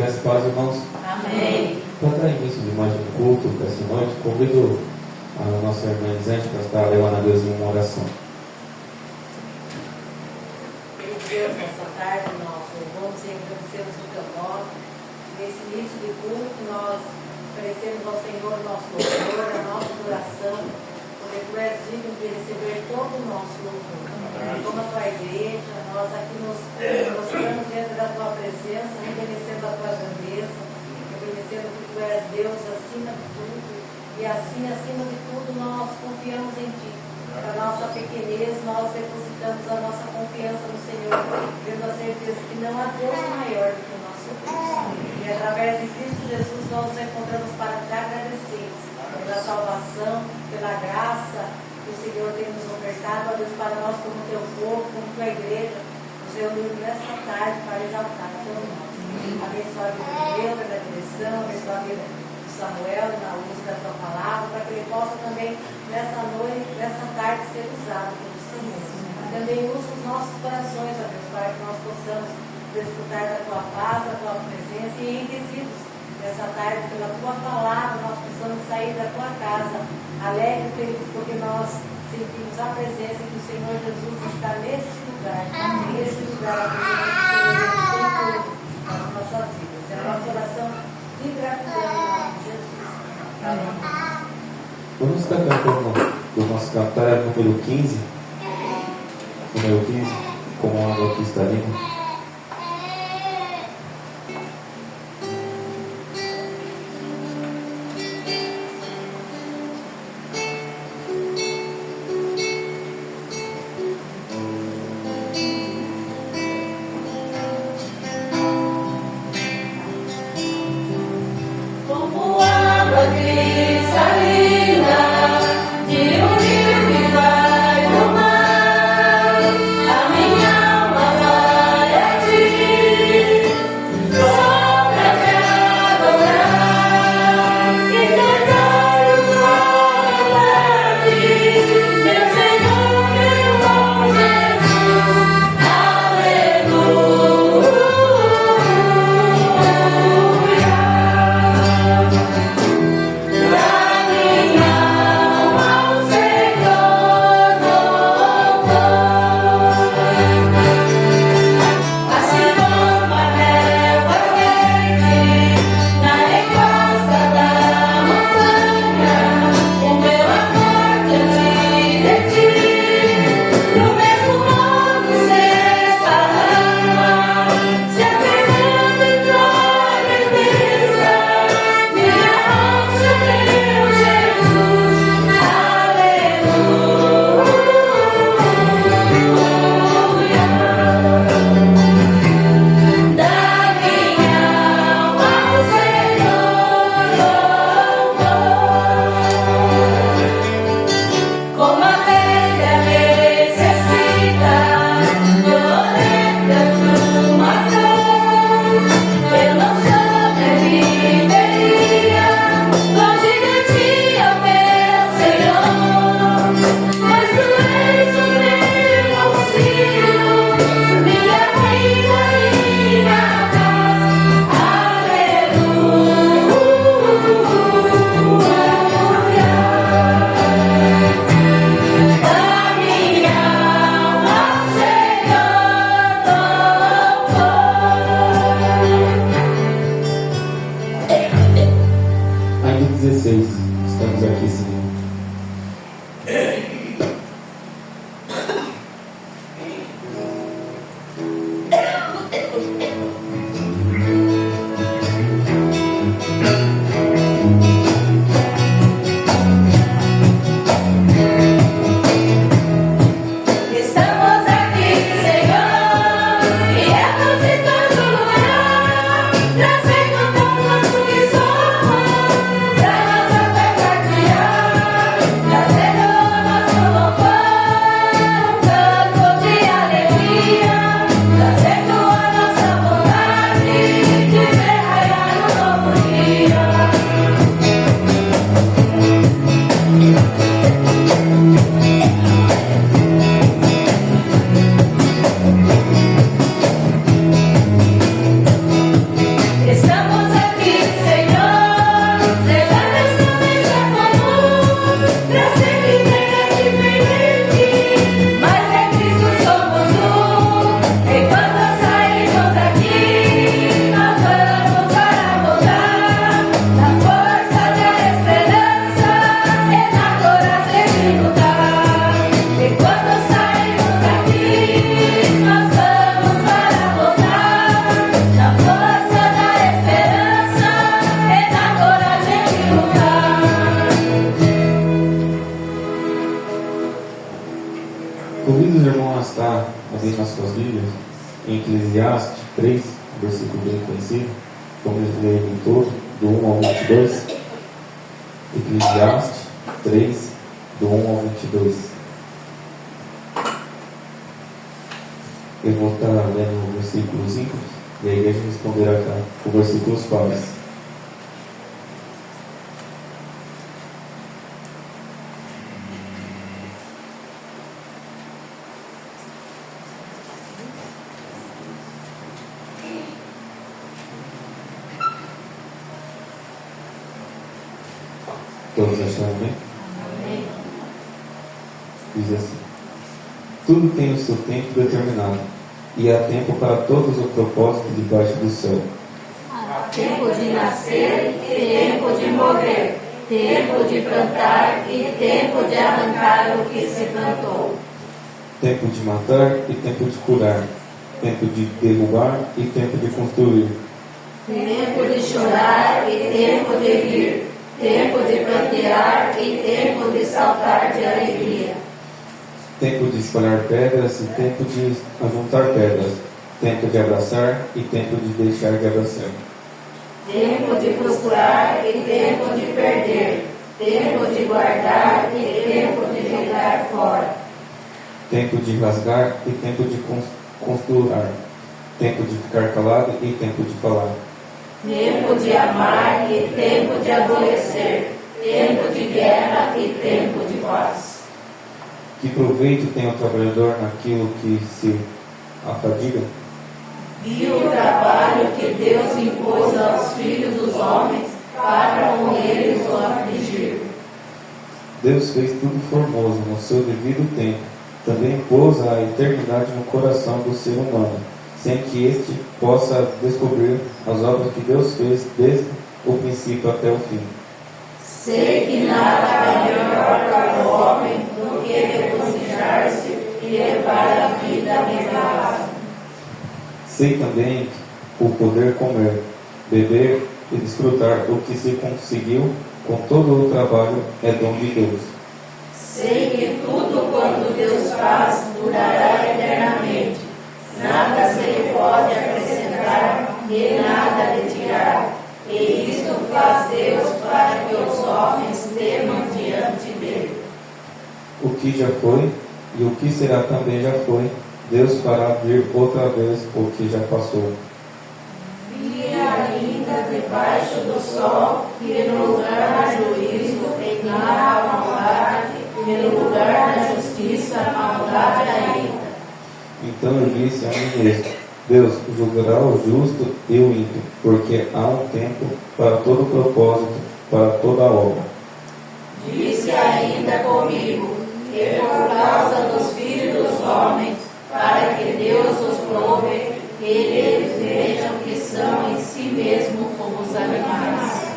Graças a Deus, irmãos. Amém. Para dar início de mais um culto dessa noite, convido a nossa irmã Isante para estar levando a Deus em uma oração. Meu Deus, nessa tarde nós louvamos e agradecemos o teu nome. Nesse início de culto, nós oferecemos ao Senhor nosso louvor, a nossa adoração, porque tu és digno de receber todo o nosso louvor. Como a tua igreja, nós aqui nos mostramos dentro da tua presença, reconhecendo a tua grandeza, reconhecendo que tu és Deus acima de tudo, e assim, acima de tudo, nós confiamos em ti. Para a nossa pequenez, nós depositamos a nossa confiança no Senhor, tendo a certeza que não há Deus maior do que o nosso Deus. E através de Cristo Jesus, nós nos encontramos para te agradecer pela salvação, pela graça que o Senhor tem nos ofertado, ó Deus, para nós como teu povo, como tua igreja, nos reunimos nessa tarde para exaltar o teu nome. Abençoa a vida de Deus, na direção, abençoa a vida de Samuel, na luz da tua palavra, para que ele possa também, nessa noite, nessa tarde, ser usado pelo Senhor. Também usa os nossos corações, ó Deus, para que nós possamos desfrutar da tua paz, da tua presença e enriquecidos nessa tarde pela tua palavra, nós precisamos sair da tua casa alegre e feliz, porque nós sentimos a presença que o Senhor Jesus está neste lugar, neste lugar onde o Senhor tem tudo nas nossas vidas. É a nossa oração de gratidão em nome de Jesus. Amém. Vamos estar cantando o nosso cantar número 15. Número 15, como a água cristalina. Trazendo todo o que somos, pra nossa fé guardiã. abrir nas suas Bíblias, em Eclesiastes 3, versículo bem conhecido, vamos ler ele todo, do 1 ao 22. Eclesiastes 3, do 1 ao 22. Eu vou estar lendo o versículo 5 e a igreja responderá cá o versículo pares. Todos acharam bem? Amém. Diz assim: tudo tem o seu tempo determinado, e há tempo para todos os propósitos debaixo do céu. Há tempo de nascer e tempo de morrer, tempo de plantar e tempo de arrancar o que se plantou. Tempo de matar e tempo de curar, tempo de derrubar e tempo de construir. Tempo de chorar e tempo de rir, tempo de plantear e tempo de saltar de alegria. Tempo de espalhar pedras e tempo de ajuntar pedras, tempo de abraçar e tempo de deixar de abraçar. Tempo de procurar e tempo de perder, tempo de guardar e tempo de jogar fora. Tempo de rasgar e tempo de costurar, tempo de ficar calado e tempo de falar. Tempo de amar e tempo de aborrecer, tempo de guerra e tempo de paz. Que proveito tem o trabalhador naquilo que se afadiga? Viu o trabalho que Deus impôs aos filhos dos homens para com eles o afligir. Deus fez tudo formoso no seu devido tempo. Também pôs a eternidade no coração do ser humano, sem que este possa descobrir as obras que Deus fez desde o princípio até o fim. Sei que nada é melhor para o homem do que regozijar-se e levar a vida agradável. Sei também o poder comer, beber e desfrutar o que se conseguiu com todo o trabalho é dom de Deus. Sei que tudo quanto Deus faz durará eternamente. Nada se lhe pode acrescentar e nada lhe tirar. E isto faz Deus para que os homens temam diante dele. O que já foi e o que será também já foi, Deus fará vir outra vez o que já passou. Vi ainda debaixo do sol que no lugar do juízo reinava a maldade, e no lugar da justiça a maldade ainda. Então eu disse a mim mesmo: Deus julgará o justo e o ímpio, porque há um tempo para todo propósito, para toda obra. Disse ainda comigo, que por causa dos filhos dos homens, para que Deus os prove, que eles vejam que são em si mesmo como os animais.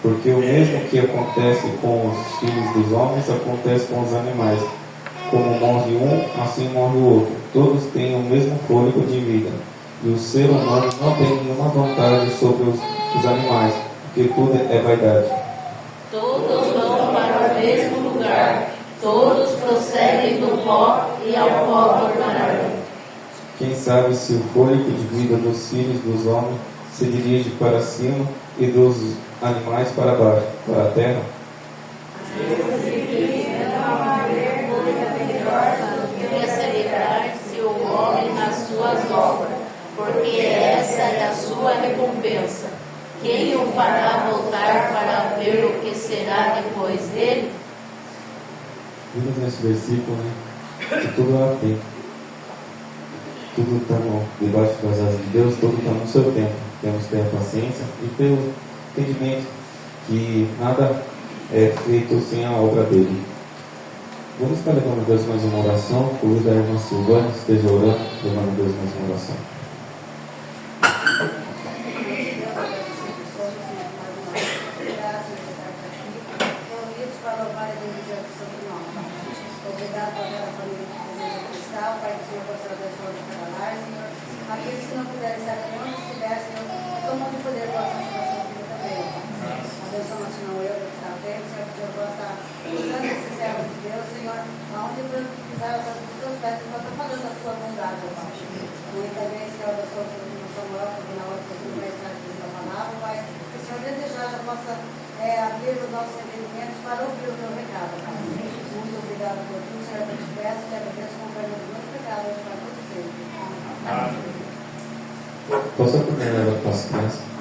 Porque o mesmo que acontece com os filhos dos homens, acontece com os animais. Como morre um, assim morre o outro. Todos têm o mesmo fôlego de vida. E o ser humano não tem nenhuma vantagem sobre os animais, porque tudo é vaidade. Todos vão para o mesmo lugar, todos prosseguem do pó e ao pó tornarão. Quem sabe se o fôlego de vida dos filhos dos homens se dirige para cima e dos animais para baixo, para a terra? Celebrar-se o homem nas suas obras, porque essa é a sua recompensa. Quem o fará voltar para ver o que será depois dele? Vimos nesse versículo, né, que tudo há tempo. Tudo está debaixo das asas de Deus, tudo está no seu tempo. Temos que ter a paciência e ter o entendimento que nada é feito sem a obra dele. Vamos estar levando a Deus mais uma oração. Convido a irmã Silvana, esteja orando, levando a Deus mais uma oração. Reunidos para louvar e bendizer o seu nome. Obrigado por aquela família que deseja cristal, Pai do Senhor, você abençoe de cada lar, Senhor. Aqueles que não puderem estar aqui, onde estiver, Senhor, tomam de poder com a sua situação de vida também. Abençoa o Senhor, eu que está feito, Senhor, que o Senhor possa usando esse servo de Deus, Senhor, aonde eu precisar dos teus pés, que eu estou falando a sua abrir os nossos entendimentos para ouvir o teu recado. Jesus, obrigado por tudo, Senhor, eu te peço, te agradeço com perdão dos meus pecados, para todos sempre. Amém. Posso acompanhar a nossa criança?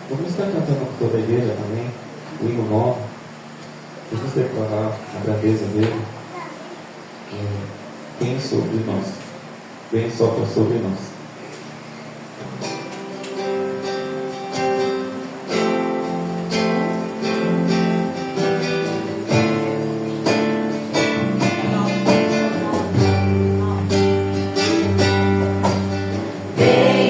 Vamos estar cantando com toda a igreja também, o hino 9. Vamos declarar a grandeza dele. Vem sobre nós. Vem sopra sobre nós. Vem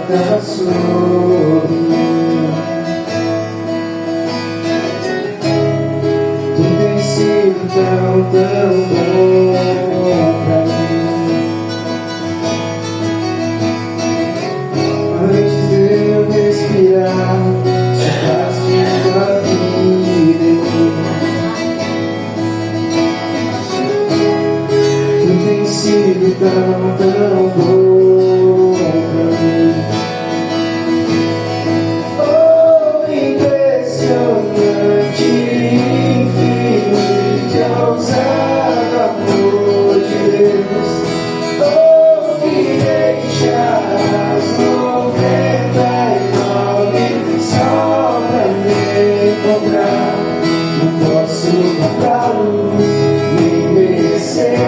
volta sobre mim. Tu tens sido tão, tão bom pra mim. Antes de eu respirar, sopraste a tua vida em mim. Tu tens sido tão, tão bom pra mim. Oh, impressionante, infinito, ousado amor de Deus. Oh, que deixas 99 só pra me encontrar. Não posso comprá-lo, nem merecer,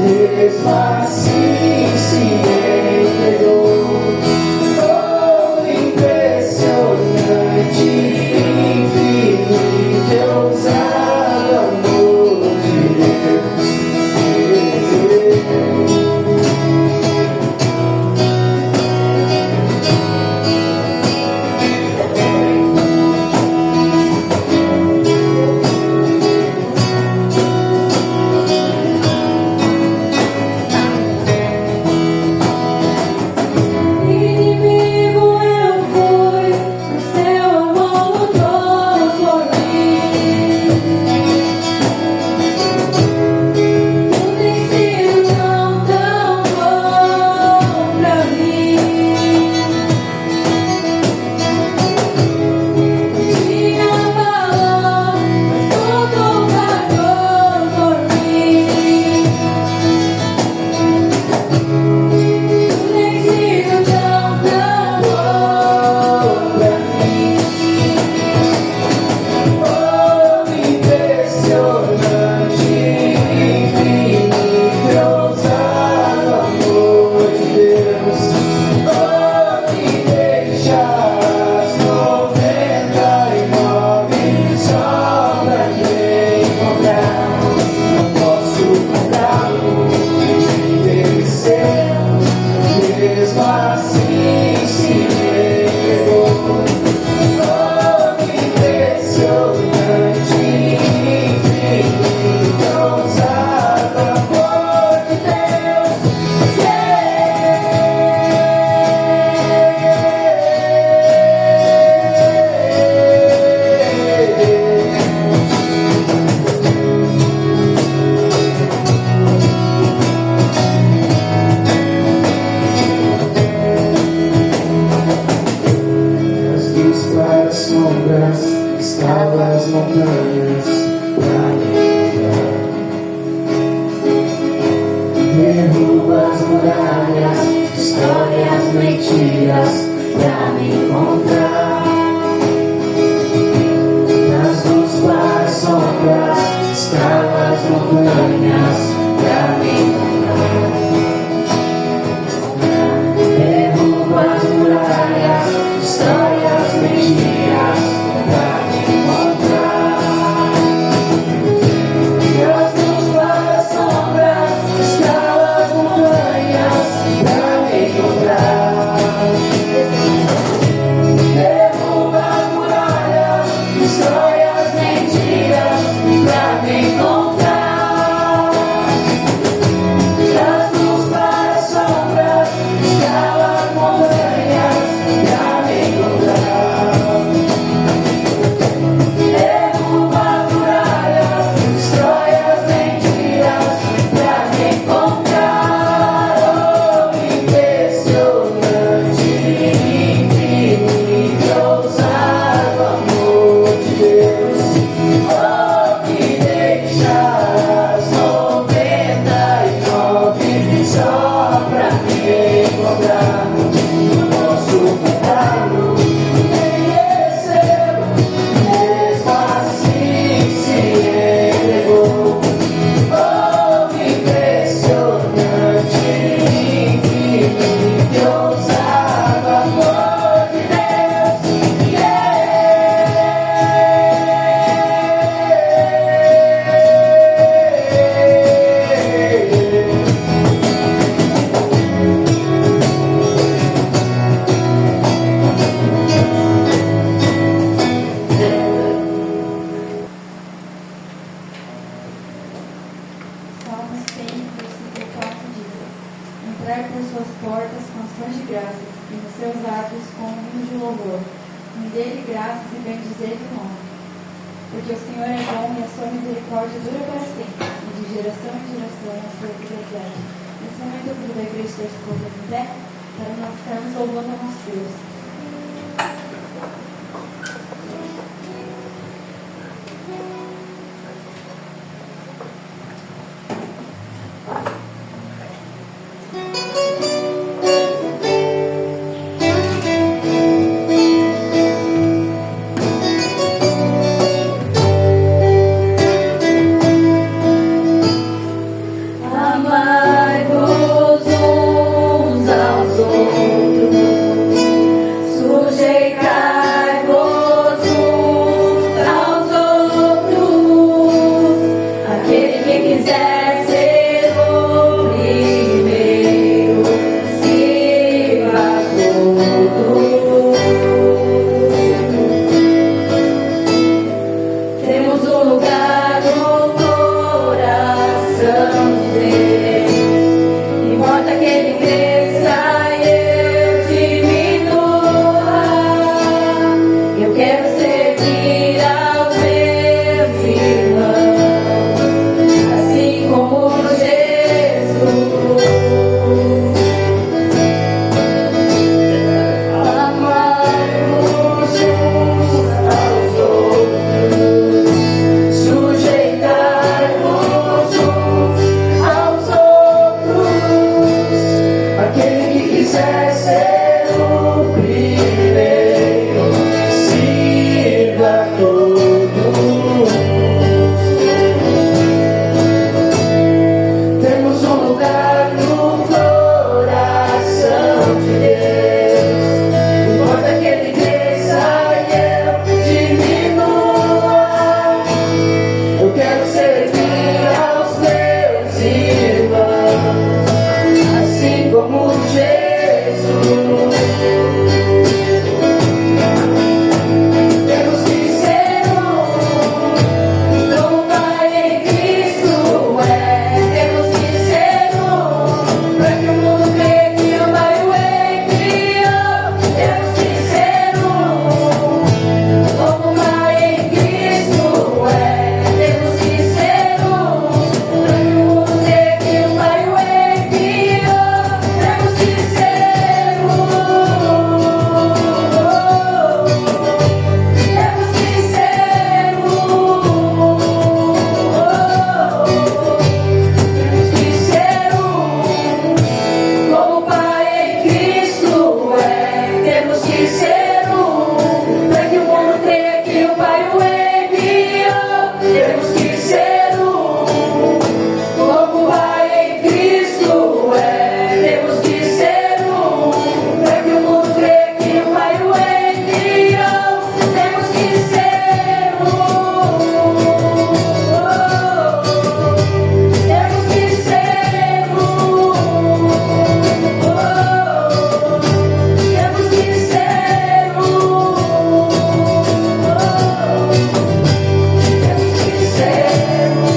mesmo assim se entregou. Oh, impressionante, infinito, ousado amor de Deus. Inimigo eu fui, o seu amor lutou por mim. Tu tens sido tão, tão bom pra mim. Tinha valor, mas tudo pagou por mim. Tu tens sido tão, tão bom pra mim. Oh, impressionante, infinito, ousado amor de Deus. Oh, que deixas 99 só pra me encontrar. Não posso comprá-lo, nem merecer, mesmo assim se entregou. Oh, impressionante, infinito, ousado amor de Deus. As luzes para as sombras, escala as montanhas pra me encontrar. Derruba as muralhas, destrói as mentiras pra me encontrar. Nas luzes para as sombras, escala as montanhas pra me encontrar. Derruba as muralhas, destrói as mentiras pra me encontrar. graças e bendizer o nome. Porque o Senhor é bom e a sua misericórdia dura para sempre, e de geração em geração a sua fidelidade. Nesse momento eu convido a igreja da esposa de pé, para nós estarmos louvando a nosso Deus. Amai-vos uns aos outros, sujeitai-vos uns aos outros. Aquele que quiser ser o primeiro, sirva a todos. Temos um lugar no coração de Deus. Importa que Ele cresça e eu diminua. Eu quero servir aos meus irmãos, assim como Jesus. Amai-vos uns aos outros, sujeitai-vos uns aos outros. Aquele que quiser ser o primeiro, sirva a todos. Temos um lugar no coração de Deus. Importa que Ele cresça e eu diminua. Eu quero servir aos meus irmãos, assim como Jesus. Temos que ser um, como o Pai em Cristo é. Temos que ser um, para que o mundo creia que o Pai o enviou. Temos que ser um, como o Pai em Cristo é. Temos que ser um, para que o mundo creia que o Pai o enviou. Temos que ser um. Temos que ser um. Temos que ser um, como o Pai em Cristo é. Temos que ser um, para que o mundo creia que o Pai o enviou. Temos que ser um, como o Pai em Cristo é. Temos que ser um, para que o mundo creia que o Pai o enviou. Temos que ser um. Temos que ser um. Temos que ser um. Temos que ser um.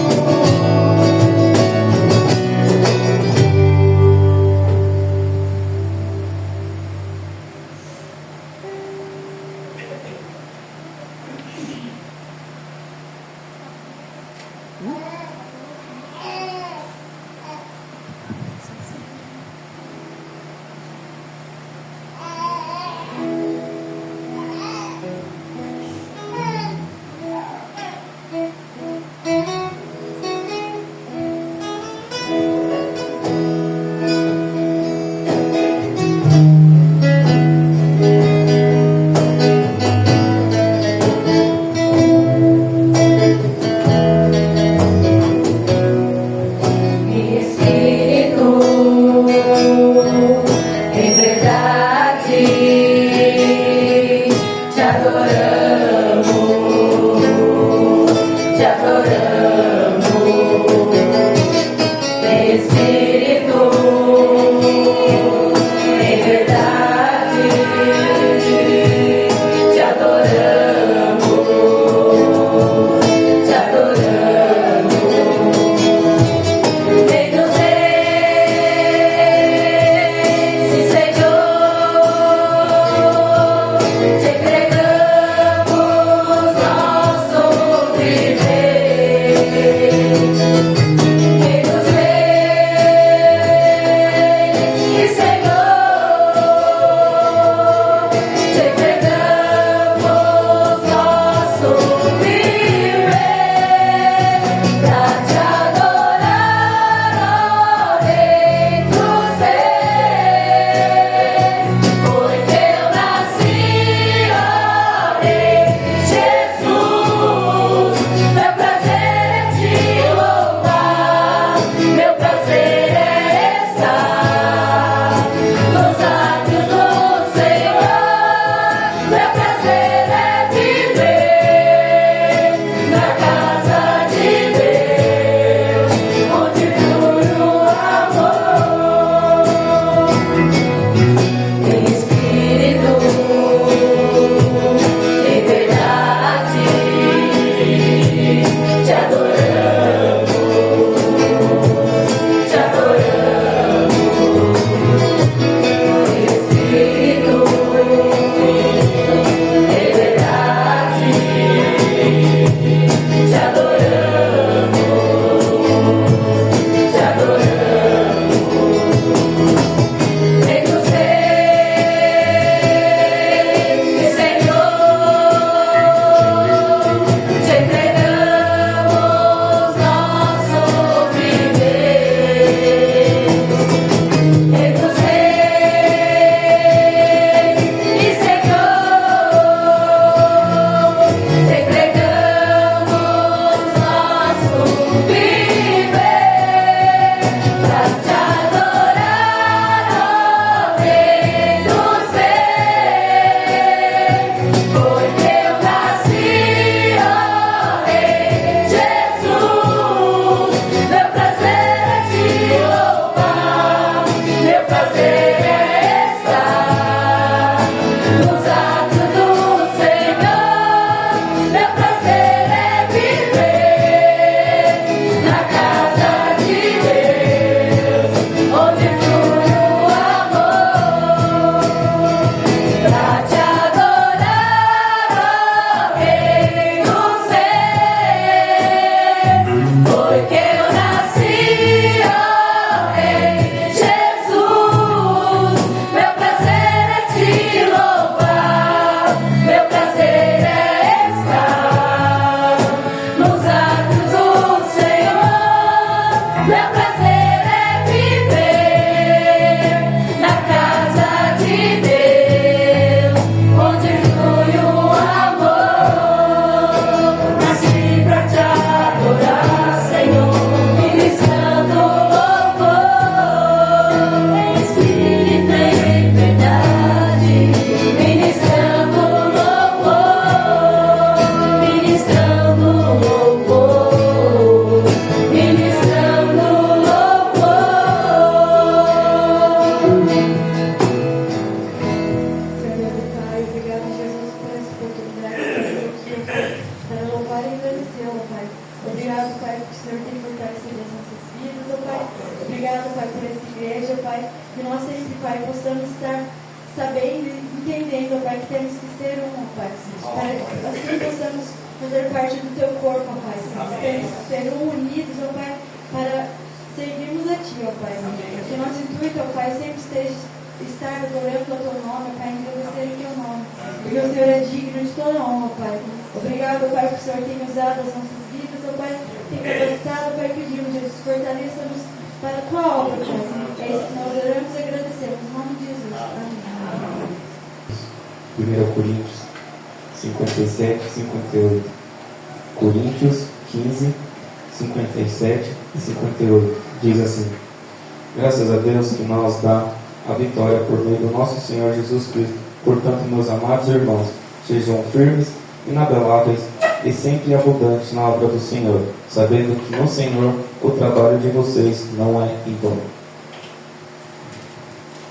te adoramos, te adoramos, Espírito de verdade, te adoramos, te adoramos. Vem nos reis, Senhor, te entregamos nosso viver. Vem nos reis, Senhor, te entregamos nosso viver pra te adorar, ó Rei dos Reis. Porque eu nasci, ó Rei Jesus. Meu prazer é te louvar, meu prazer é estar nos atos do Senhor. Meu prazer é viver na casa de Deus, onde flui o amor, pra te adorar, ó Rei dos Reis. Porque eu nasci, ó Rei Jesus. Meu prazer é te louvar, meu prazer é estar nos atos do Senhor. Meu prazer é viver na casa de Deus, onde flui o amor. Nasci pra te adorar, Senhor, ministrando louvor, em espírito e em verdade, ministrando louvor, ministrando louvor, ministrando louvor. Senhor Deus e Pai, obrigado, Jesus, por essa oportunidade de estar aqui para louvar e agradecer, ó Pai. Obrigado, Pai, que o Senhor tem fortalecido as nossas vidas, ó Pai. Obrigado, Pai, por essa igreja, ó Pai. Que nós sempre, Pai, possamos estar sabendo e entendendo, ó Pai, que temos que ser um, ó Pai. Para assim possamos fazer parte do Teu corpo, ó Pai. Temos que ser unidos, ó Pai, para seguirmos a Ti, ó Pai. Que nosso intuito, ó Pai, sempre esteja estar adorando o Teu nome, Pai, engrandecer o Teu nome. Porque o Senhor é digno de toda honra, Pai. Obrigado, Pai, porque o Senhor tem usado as nossas vidas, ó Pai, tem capacitado, Pai, pedimos, Jesus, fortaleça-nos para a Tua obra, Pai. É isso que nós oramos e agradecemos. Em nome de Jesus. Amém. 1 Coríntios 57, 58. Coríntios 15, 57 e 58. Diz assim: graças a Deus que nos dá a vitória por meio do nosso Senhor Jesus Cristo. Portanto, meus amados irmãos, sejam firmes, inabaláveis e sempre abundantes na obra do Senhor, sabendo que no Senhor o trabalho de vocês não é em vão.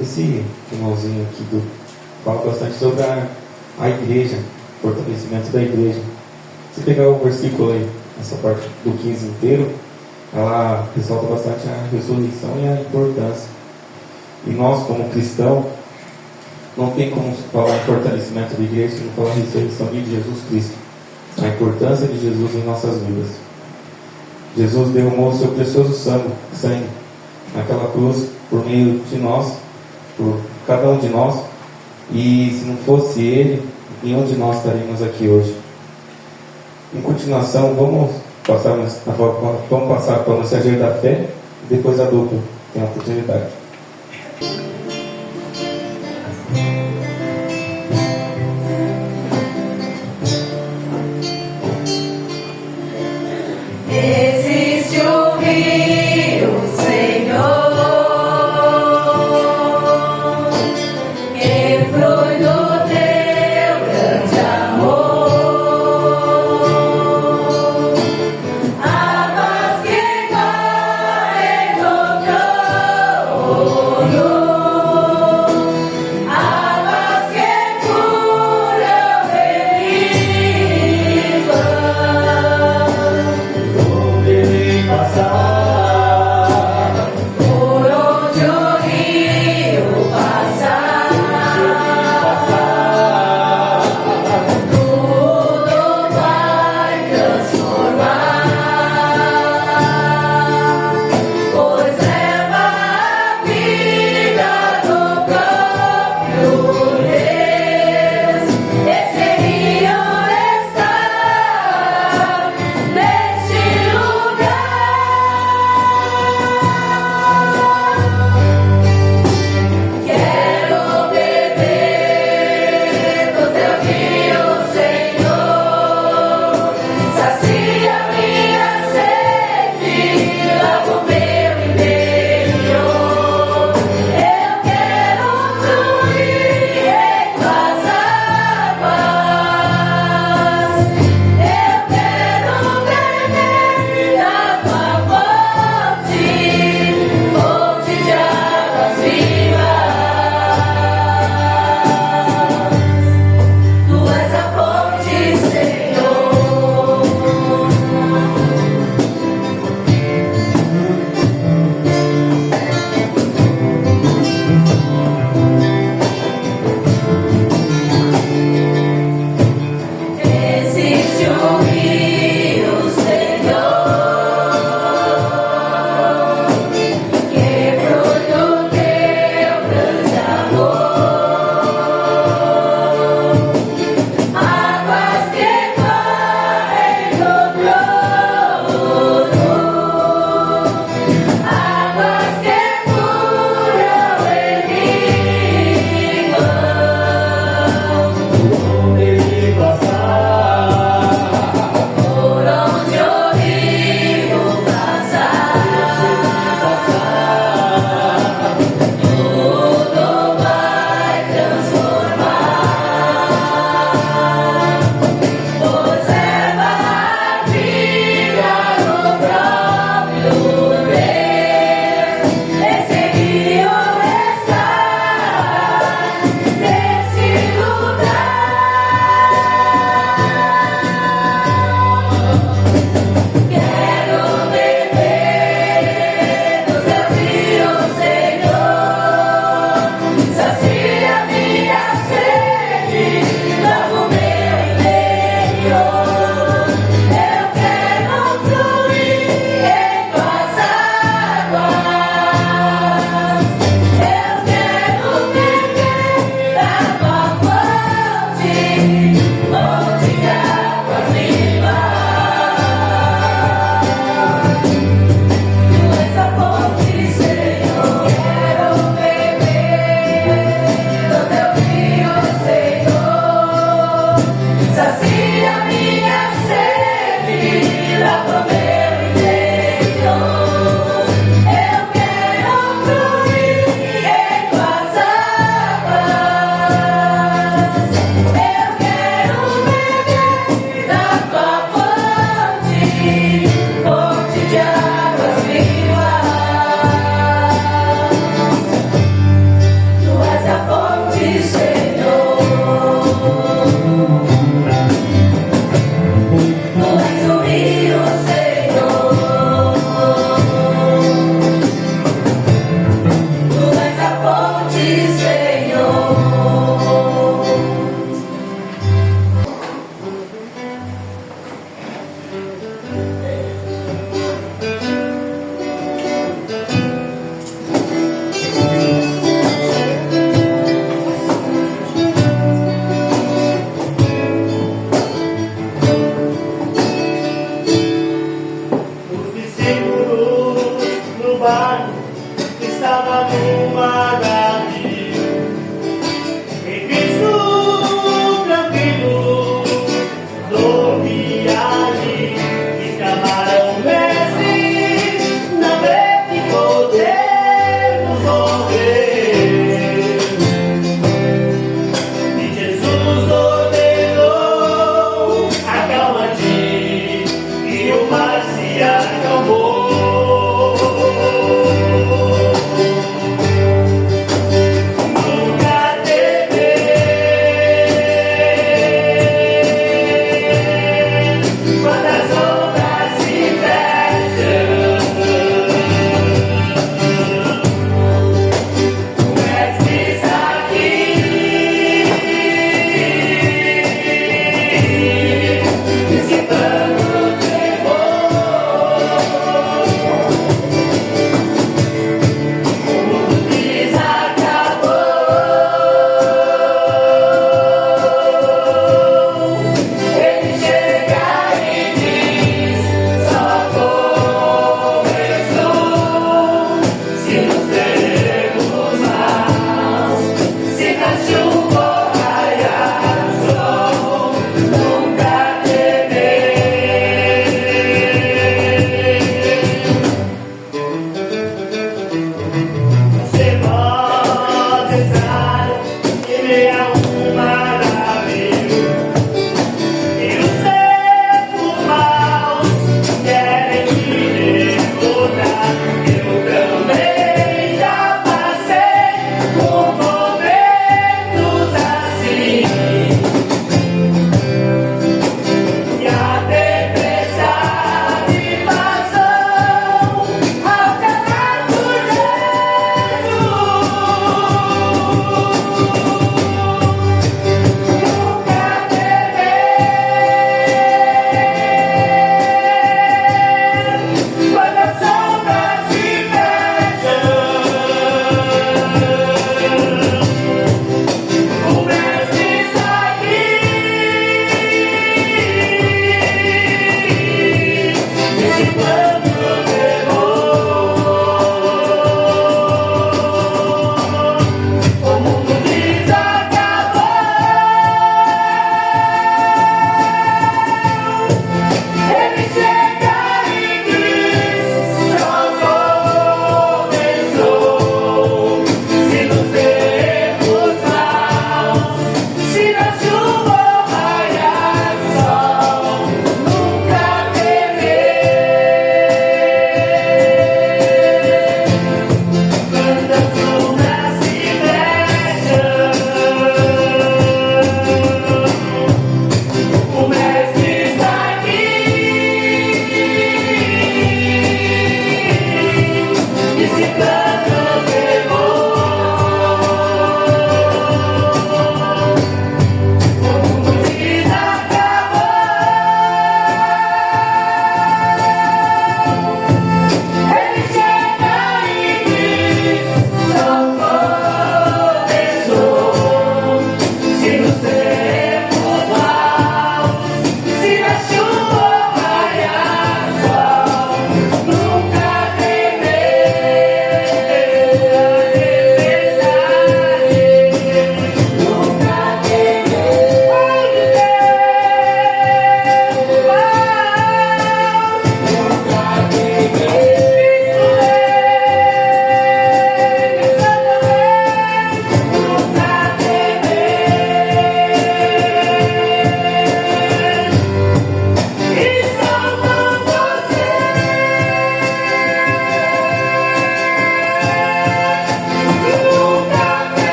Esse finalzinho aqui fala bastante sobre a igreja, fortalecimento da igreja. Se pegar o versículo aí, essa parte do 15 inteiro, ela ressalta bastante a ressurreição e a importância. E nós, como cristãos, não tem como falar em fortalecimento da igreja se não falar em ressurreição de Jesus Cristo, a importância de Jesus em nossas vidas. Jesus derramou o seu precioso sangue naquela cruz por meio de nós, por cada um de nós, e se não fosse Ele, nenhum de nós estaríamos aqui hoje. Em continuação, vamos passar para o mensageiro da fé e depois a dupla tem a oportunidade. Existe um rio, Senhor, que flui do Teu grande amor, águas que correm no trono, águas que curam e limpam.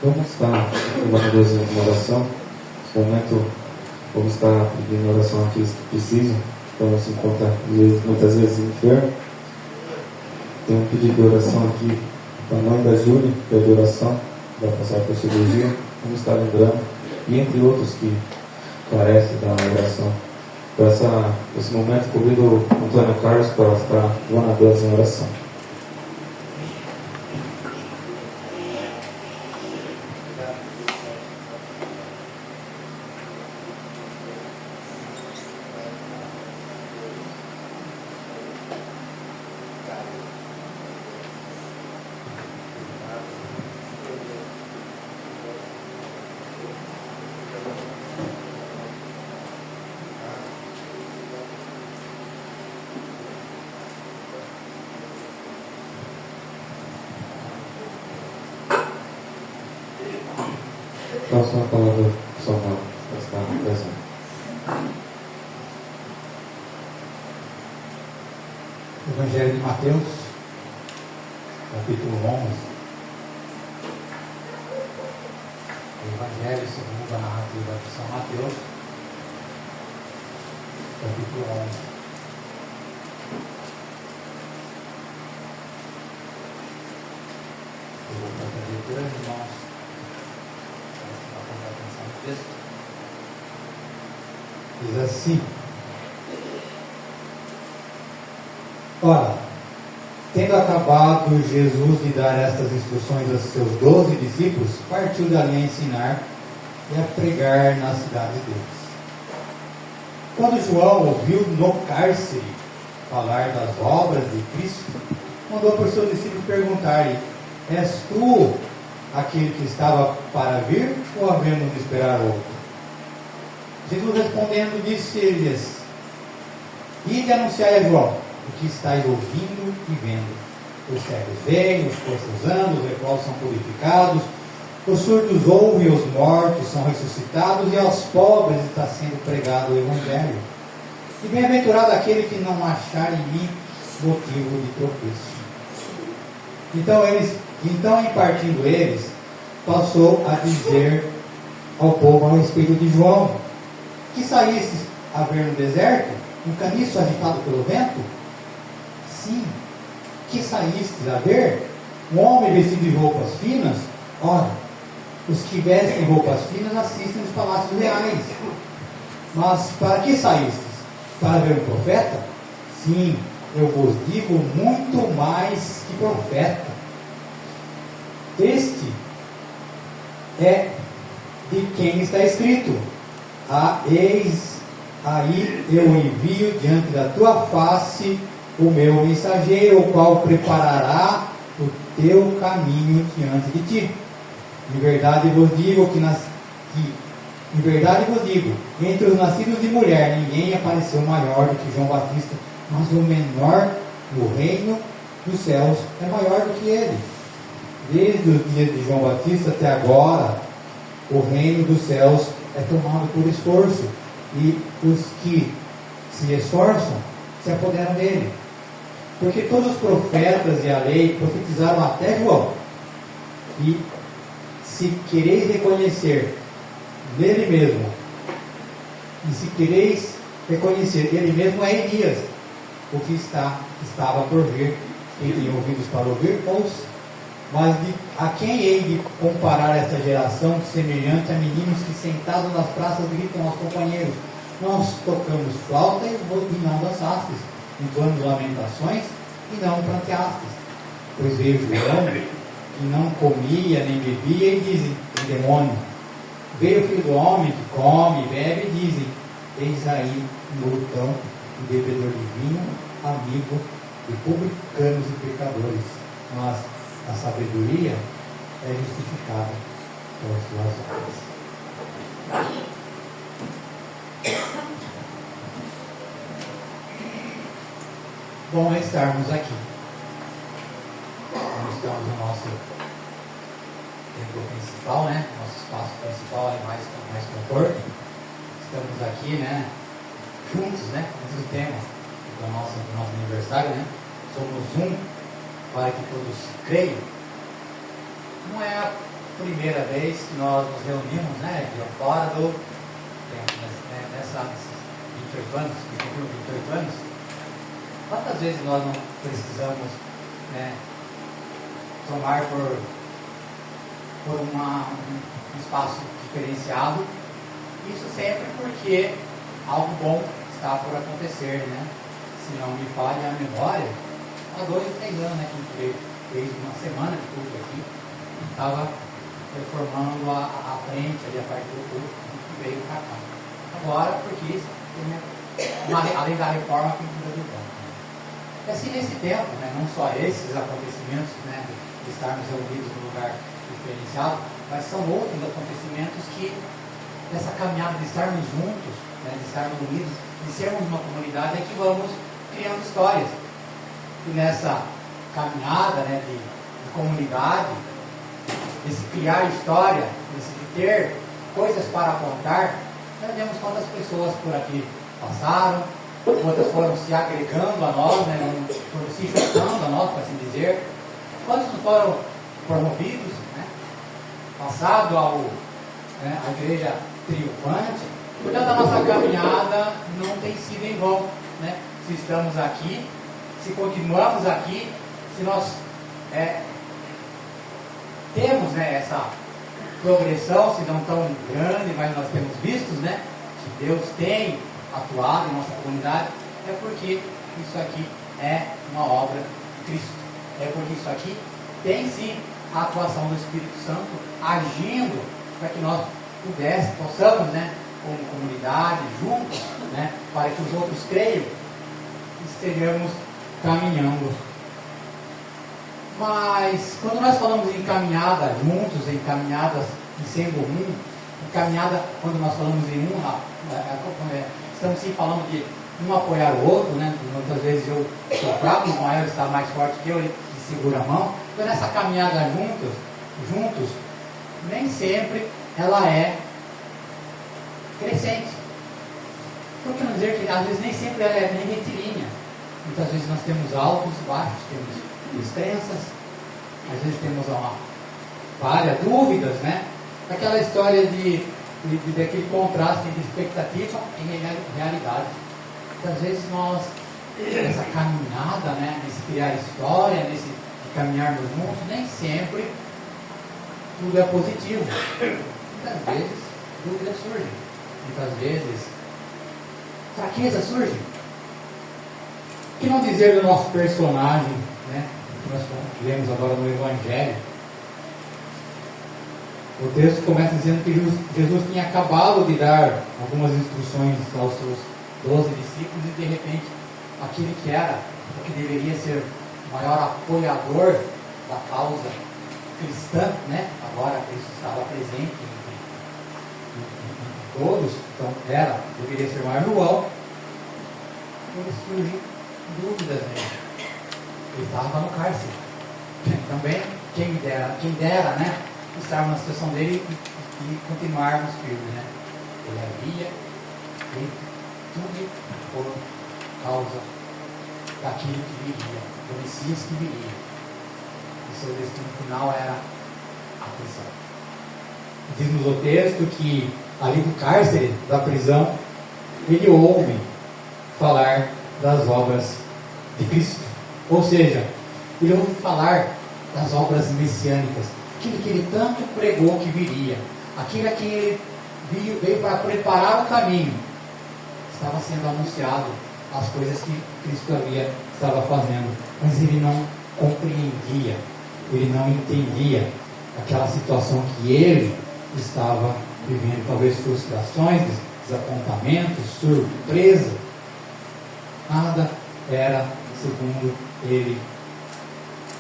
Vamos estar levando a Deus em oração. Nesse momento, vamos estar pedindo oração àqueles que precisam. Então, se encontra muitas vezes enfermo. Tem um pedido de oração aqui para a mãe da Júlia, pede oração, vai passar por cirurgia. Vamos estar lembrando. E entre outros que carecem da oração. Para esse momento, convido o Antônio Carlos para estar levando a Deus em oração. Próxima palavra, Samuel, para estar presente. Evangelho de Mateus, capítulo 11. O Evangelho segundo a narrativa de São Mateus, capítulo 11. Eu vou fazer a leitura, irmãos. Diz assim: ora, tendo acabado Jesus de dar estas instruções aos seus 12 discípulos, partiu dali a ensinar e a pregar nas cidades deles. Quando João ouviu no cárcere falar das obras de Cristo, mandou por seus discípulos perguntar-lhe: és tu aquele que estava para vir, ou havemos de esperar outro? Jesus respondendo, disse-lhes: ide anunciai a João o que estáis ouvindo e vendo. Os cegos veem, os coxos andam, os leprosos são purificados, os surdos ouvem, os mortos são ressuscitados, e aos pobres está sendo pregado o Evangelho. E bem-aventurado aquele que não achar em mim motivo de tropeço. Então, em partindo eles, passou a dizer ao povo a respeito de João: que saístes a ver no deserto, um caniço agitado pelo vento? Sim, que saístes a ver um homem vestido de roupas finas? Ora, os que vestem roupas finas assistem nos palácios reais. Mas para que saístes? Para ver um profeta? Sim, eu vos digo, muito mais que profeta. Este é de quem está escrito: eis aí eu envio diante da tua face o meu mensageiro, o qual preparará o teu caminho diante de ti. Em verdade vos digo entre os nascidos de mulher ninguém apareceu maior do que João Batista, mas o menor no reino dos céus é maior do que ele. Desde os dias de João Batista até agora, o reino dos céus é tomado por esforço, e os que se esforçam se apoderam dele. Porque todos os profetas e a lei profetizaram até João. E se quereis reconhecer nele mesmo, ele mesmo é Elias, o que estava por vir. Quem tem ouvidos para ouvir, ouça. Mas a quem hei de comparar esta geração semelhante a meninos que sentados nas praças gritam aos companheiros: nós tocamos flauta e não dançastes, entoamos lamentações e não pranteastes. Pois veio João, que não comia nem bebia, e dizem: tem demônio. Veio o Filho do Homem, que come e bebe, e dizem: eis aí glutão e bebedor de vinho, amigo de publicanos e pecadores. Mas a sabedoria é justificada pelas suas obras. Bom é estarmos aqui. Nós estamos no nosso templo principal, né? Nosso espaço principal é mais conforto. Estamos aqui, né? Juntos, né? Esse é o tema do nosso aniversário, né? Somos um para que todos creiam. Não é primeira vez que nós nos reunimos, né, fora do tempo, nesses 28 anos, que cumpriu 28 anos, quantas vezes nós não precisamos, né, tomar por um espaço diferenciado? Isso sempre porque algo bom está por acontecer, né? Se não me falha a memória, há 2 ou 3 anos, né, que a gente fez uma semana de culto aqui, estava reformando a frente ali, a parte do culto, que veio para cá. Agora, porque além da reforma, tem que do tempo. E assim, nesse tempo, né, não só esses acontecimentos, né, de estarmos reunidos num lugar diferenciado, mas são outros acontecimentos que, nessa caminhada de estarmos juntos, né, de estarmos unidos, de sermos uma comunidade, é que vamos criando histórias. E nessa caminhada, né, de comunidade, de se criar história, de ter coisas para contar, nós vemos quantas pessoas por aqui passaram, quantas foram se agregando a nós, né, foram se juntando a nós, para assim dizer, quantos não foram promovidos, né, passado à igreja triunfante. Portanto, a nossa caminhada não tem sido em vão, né? Se estamos aqui, se continuamos aqui, se nós temos, né, essa progressão, se não tão grande, mas nós temos visto, né, que Deus tem atuado em nossa comunidade, é porque isso aqui é uma obra de Cristo. É porque isso aqui tem sim a atuação do Espírito Santo agindo para que nós possamos, né, como comunidade, juntos, né, para que os outros creiam, estejamos caminhando. Mas quando nós falamos em caminhada juntos, em caminhadas de sendo um, em caminhada, quando nós falamos em estamos sim falando de um apoiar o outro, né? Muitas vezes eu sou fraco, o maior está mais forte que eu, ele segura a mão. Então nessa caminhada juntos, nem sempre ela é crescente. Por que não dizer que às vezes nem sempre ela é nem retilínea? Muitas vezes nós temos altos, baixos, temos extensas, às vezes temos uma falha, dúvidas, né? Aquela história daquele contraste entre expectativa e realidade. Muitas vezes nós, nessa caminhada, né, nesse criar história, nesse caminharmos juntos, nem sempre tudo é positivo. Muitas vezes dúvidas surgem, muitas vezes fraqueza surge. O que não dizer do nosso personagem, né, que nós lemos agora no Evangelho? O texto começa dizendo que Jesus tinha acabado de dar algumas instruções aos seus 12 discípulos e de repente aquele que era, o que deveria ser o maior apoiador da causa cristã, né? Agora Cristo estava presente em todos, então deveria ser o maior João. Ele surge dúvidas nele. Ele estava no cárcere. Também, quem dera, né? Estarmos na situação dele e continuarmos firmes, né? Ele havia feito tudo por causa daquilo que viria, do Messias que viria. E seu destino final era a prisão. Diz-nos o texto que ali do cárcere, da prisão, ele ouve falar das obras de Cristo. Ou seja, ele ouve falar das obras messiânicas, aquilo que ele tanto pregou que viria, aquilo a quem ele veio para preparar o caminho. Estava sendo anunciado as coisas que Cristo estava fazendo, mas ele não compreendia, ele não entendia aquela situação que ele estava vivendo, talvez frustrações, desapontamentos, surpresa. Nada era segundo ele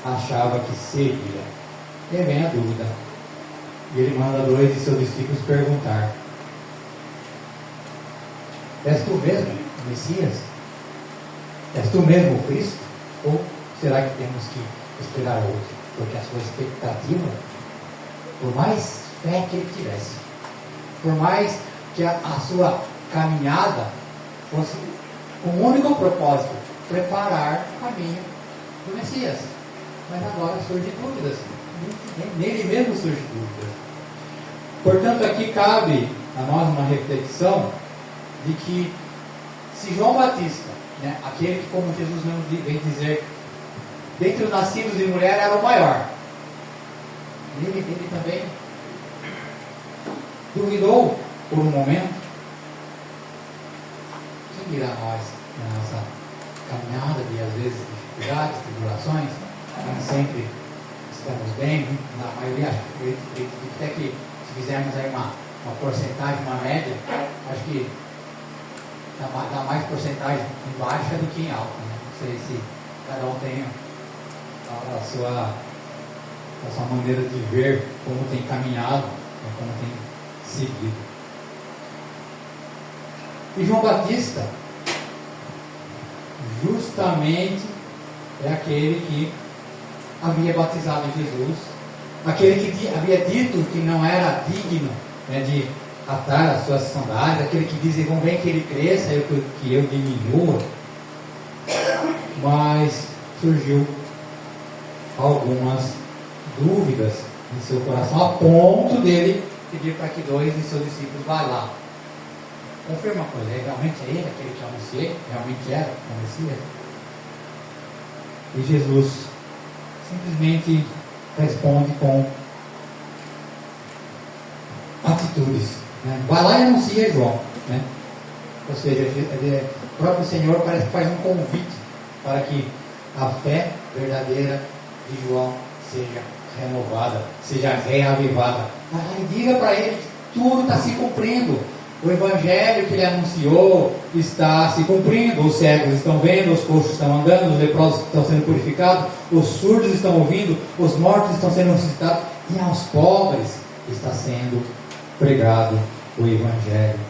achava que seria. E vem a dúvida. E ele manda 2 de seus discípulos perguntar: és tu mesmo o Messias? És tu mesmo o Cristo? Ou será que temos que esperar outro? Porque a sua expectativa, por mais fé que ele tivesse, por mais que a sua caminhada fosse com um único propósito, preparar o caminho do Messias. Mas agora surgem dúvidas. nele mesmo surge dúvida. Portanto, aqui cabe a nós uma reflexão de que se João Batista, né, aquele que, como Jesus mesmo vem dizer, dentre os nascidos de mulher era o maior, ele também duvidou por um momento. Quem dirá nós, na nossa caminhada de, às vezes, dificuldades, tribulações, nem sempre estamos bem, na maioria, até que se fizermos aí uma porcentagem, uma média, acho que dá mais porcentagem em baixa do que em alta, né? Não sei se cada um tem a sua maneira de ver como tem caminhado, como tem seguido. E João Batista justamente é aquele que havia batizado Jesus, aquele que havia dito que não era digno, né, de atar as suas sandálias, aquele que diz: convém que ele cresça e que eu diminua. Mas surgiu algumas dúvidas em seu coração, a ponto dele pedir para que 2 de seus discípulos vá lá. Confirma uma coisa, realmente é ele aquele que eu anunciei? Realmente era o Messias? E Jesus simplesmente responde com atitudes, né? Vai lá e anuncia João, né? Ou seja, o próprio Senhor parece que faz um convite para que a fé verdadeira de João seja renovada, seja reavivada. Vai lá e diga para ele que tudo está se cumprindo. O evangelho que ele anunciou está se cumprindo. Os cegos estão vendo, os coxos estão andando, os leprosos estão sendo purificados, os surdos estão ouvindo, os mortos estão sendo ressuscitados, e aos pobres está sendo pregado o evangelho.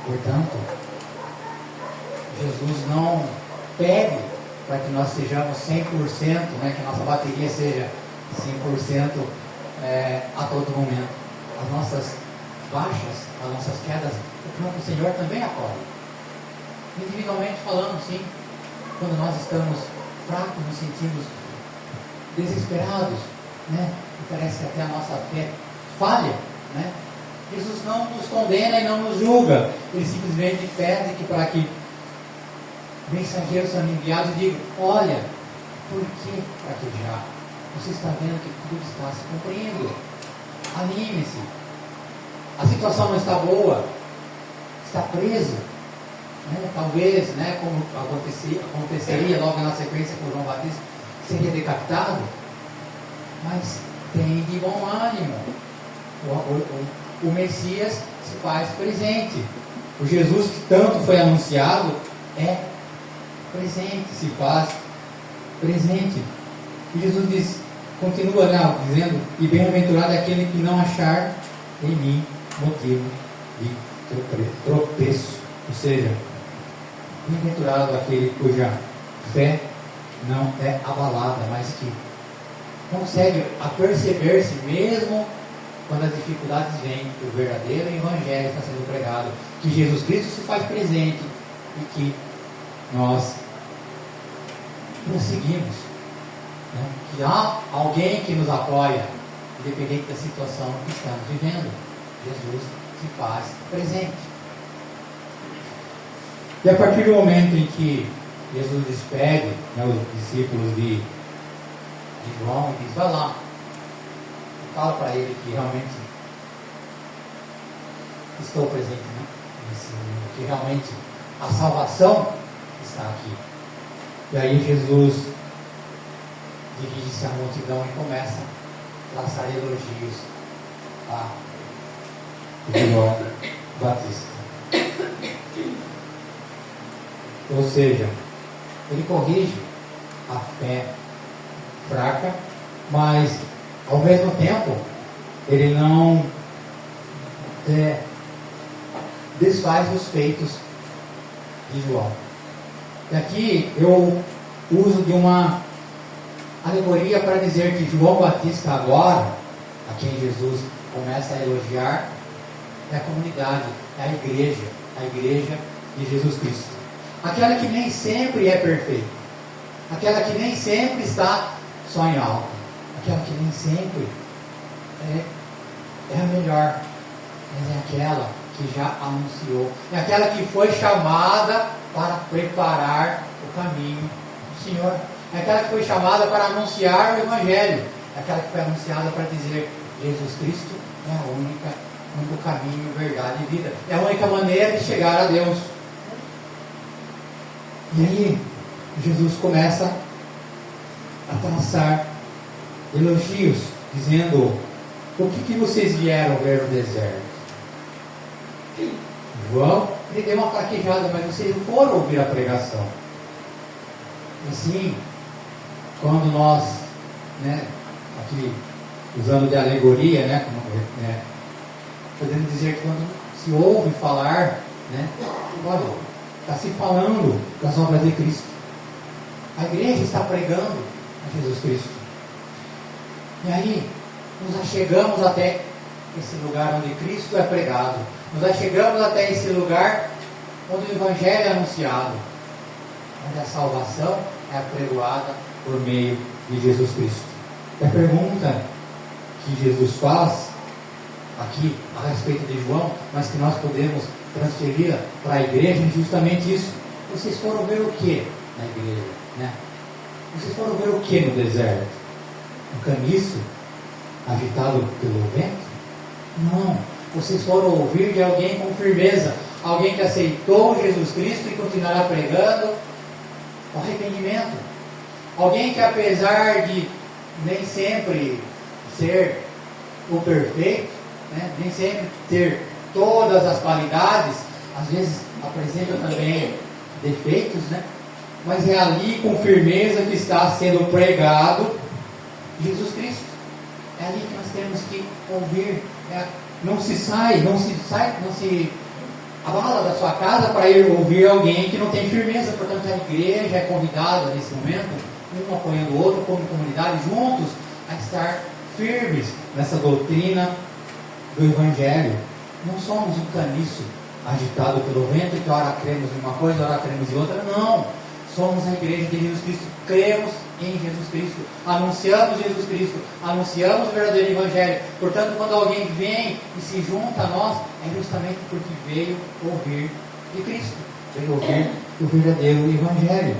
Portanto, Jesus não pede para que nós sejamos 100%, né, que a nossa bateria seja 100% a todo momento. As nossas baixas, as nossas quedas, o próprio Senhor também acolhe. Individualmente falando, sim, quando nós estamos fracos, nos sentimos desesperados, né, e parece que até a nossa fé falha, né? Jesus não nos condena e não nos julga. Ele simplesmente pede que para que mensageiros sejam enviados e digam: olha, por que fraquejar? Você está vendo que tudo está se cumprindo. Anime-se. A situação não está boa, está preso, né? Talvez, né, como aconteceria logo na sequência com João Batista, seria decapitado, mas tem de bom ânimo. O Messias se faz presente. O Jesus que tanto foi anunciado é presente, se faz presente. E Jesus continua dizendo: e bem-aventurado é aquele que não achar em mim motivo de tropeço. Ou seja, bem-aventurado aquele cuja fé não é abalada, mas que consegue aperceber-se mesmo quando as dificuldades vêm, que o verdadeiro evangelho está sendo pregado, que Jesus Cristo se faz presente e que nós prosseguimos, né? Que há alguém que nos apoia, independente da situação que estamos vivendo. Jesus se faz presente. E a partir do momento em que Jesus despede, né, os discípulos de João e diz: vai lá, fala para ele que realmente estou presente, né, nesse mundo, que realmente a salvação está aqui. E aí Jesus dirige-se à multidão e começa a traçar elogios a João Batista. Ou seja, ele corrige a fé fraca, mas ao mesmo tempo ele não desfaz os feitos de João. E aqui eu uso de uma alegoria para dizer que João Batista agora, a quem Jesus começa a elogiar, é a comunidade, é a igreja de Jesus Cristo. Aquela que nem sempre é perfeita, aquela que nem sempre está só em alta, aquela que nem sempre é a melhor, mas é aquela que já anunciou, é aquela que foi chamada para preparar o caminho do Senhor, é aquela que foi chamada para anunciar o Evangelho, é aquela que foi anunciada para dizer: Jesus Cristo é a único caminho, verdade e vida, é a única maneira de chegar a Deus. E aí Jesus começa a traçar elogios, dizendo: o que vocês vieram ver no deserto? João, ele deu uma fraquejada, mas vocês não foram ouvir a pregação. Assim, quando nós, aqui usando de alegoria, podemos dizer que quando se ouve falar, olha, está se falando das obras de Cristo. A igreja está pregando a Jesus Cristo. E aí, nos achegamos até esse lugar onde Cristo é pregado. Nos achegamos até esse lugar onde o Evangelho é anunciado, onde a salvação é apregoada por meio de Jesus Cristo. E a pergunta que Jesus faz aqui a respeito de João, mas que nós podemos transferir para a igreja, é justamente isso. Vocês foram ver o que na igreja? Vocês foram ver o que no deserto? Um caniço agitado pelo vento? Não. Vocês foram ouvir de alguém com firmeza, alguém que aceitou Jesus Cristo e continuará pregando o arrependimento. Alguém que, apesar de nem sempre ser o perfeito, nem sempre ter todas as qualidades, às vezes apresenta também defeitos, mas é ali com firmeza que está sendo pregado Jesus Cristo. É ali que nós temos que ouvir. Não se abala da sua casa para ir ouvir alguém que não tem firmeza. Portanto, a igreja é convidada nesse momento, um apoiando o outro, como comunidade, juntos, a estar firmes nessa doutrina do Evangelho. Não somos um caniço agitado pelo vento, que ora cremos em uma coisa, ora cremos em outra. Não. Somos a igreja de Jesus Cristo. Cremos em Jesus Cristo. Anunciamos Jesus Cristo. Anunciamos o verdadeiro Evangelho. Portanto, quando alguém vem e se junta a nós, é justamente porque veio ouvir de Cristo. Veio ouvir o verdadeiro Evangelho.